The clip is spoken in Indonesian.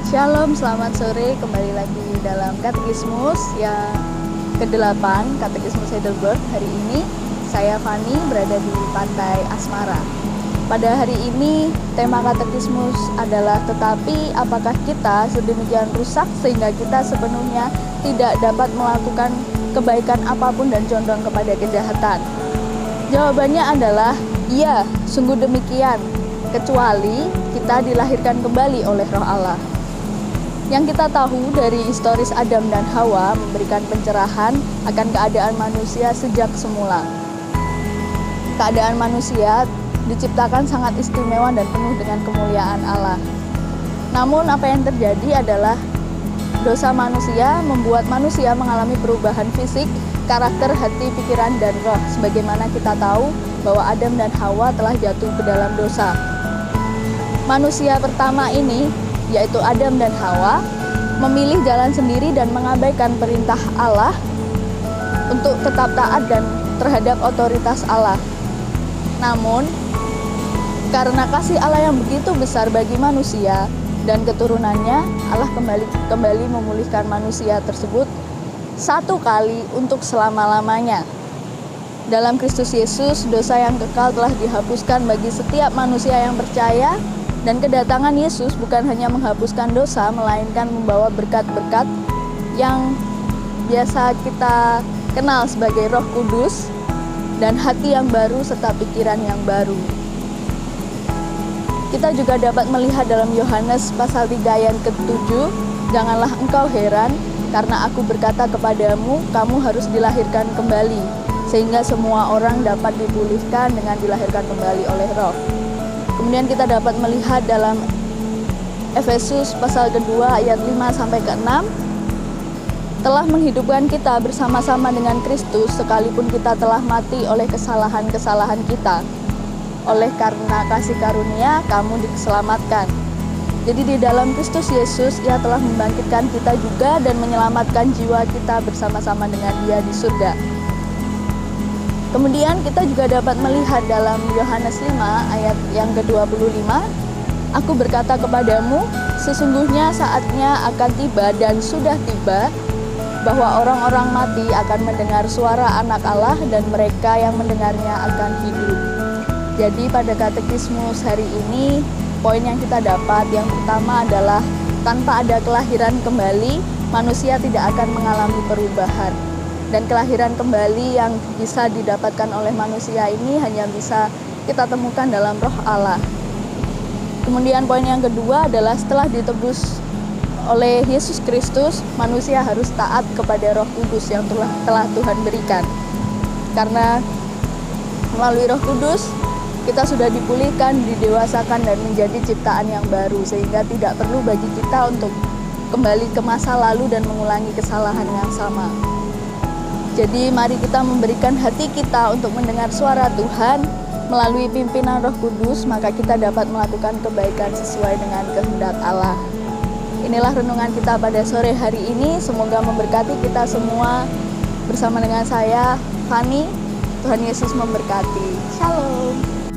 Shalom, selamat sore. Kembali lagi dalam Katekismus yang ke-8, Katekismus Heidelberg. Hari ini saya Fani berada di Pantai Asmara. Pada hari ini tema Katekismus adalah tetapi apakah kita sedemikian rusak sehingga kita sepenuhnya tidak dapat melakukan kebaikan apapun dan condong kepada kejahatan? Jawabannya adalah iya, sungguh demikian, kecuali kita dilahirkan kembali oleh Roh Allah. Yang kita tahu dari historis Adam dan Hawa memberikan pencerahan akan keadaan manusia sejak semula. Keadaan manusia diciptakan sangat istimewa dan penuh dengan kemuliaan Allah. Namun apa yang terjadi adalah dosa manusia membuat manusia mengalami perubahan fisik, karakter, hati, pikiran, dan roh. Sebagaimana kita tahu bahwa Adam dan Hawa telah jatuh ke dalam dosa. Manusia pertama ini, yaitu Adam dan Hawa, memilih jalan sendiri dan mengabaikan perintah Allah untuk tetap taat dan terhadap otoritas Allah. Namun, karena kasih Allah yang begitu besar bagi manusia dan keturunannya, Allah kembali memulihkan manusia tersebut satu kali untuk selama-lamanya. Dalam Kristus Yesus, dosa yang kekal telah dihapuskan bagi setiap manusia yang percaya. Dan kedatangan Yesus bukan hanya menghapuskan dosa, melainkan membawa berkat-berkat yang biasa kita kenal sebagai Roh Kudus dan hati yang baru serta pikiran yang baru. Kita juga dapat melihat dalam Yohanes pasal 3 ayat ke-7, janganlah engkau heran karena aku berkata kepadamu, kamu harus dilahirkan kembali, sehingga semua orang dapat dipulihkan dengan dilahirkan kembali oleh Roh. Kemudian kita dapat melihat dalam Efesus pasal kedua ayat 5 sampai ke 6, telah menghidupkan kita bersama-sama dengan Kristus sekalipun kita telah mati oleh kesalahan-kesalahan kita. Oleh karena kasih karunia kamu diselamatkan. Jadi di dalam Kristus Yesus Ia telah membangkitkan kita juga dan menyelamatkan jiwa kita bersama-sama dengan Dia di surga. Kemudian kita juga dapat melihat dalam Yohanes 5 ayat yang ke-25, aku berkata kepadamu, sesungguhnya saatnya akan tiba dan sudah tiba, bahwa orang-orang mati akan mendengar suara anak Allah dan mereka yang mendengarnya akan hidup. Jadi pada katekismus hari ini, poin yang kita dapat yang pertama adalah tanpa ada kelahiran kembali, manusia tidak akan mengalami perubahan. Dan kelahiran kembali yang bisa didapatkan oleh manusia ini hanya bisa kita temukan dalam Roh Allah. Kemudian poin yang kedua adalah setelah ditebus oleh Yesus Kristus, manusia harus taat kepada Roh Kudus yang telah Tuhan berikan. Karena melalui Roh Kudus kita sudah dipulihkan, didewasakan dan menjadi ciptaan yang baru, sehingga tidak perlu bagi kita untuk kembali ke masa lalu dan mengulangi kesalahan yang sama. Jadi mari kita memberikan hati kita untuk mendengar suara Tuhan melalui pimpinan Roh Kudus, maka kita dapat melakukan kebaikan sesuai dengan kehendak Allah. Inilah renungan kita pada sore hari ini, semoga memberkati kita semua. Bersama dengan saya, Fani, Tuhan Yesus memberkati. Shalom.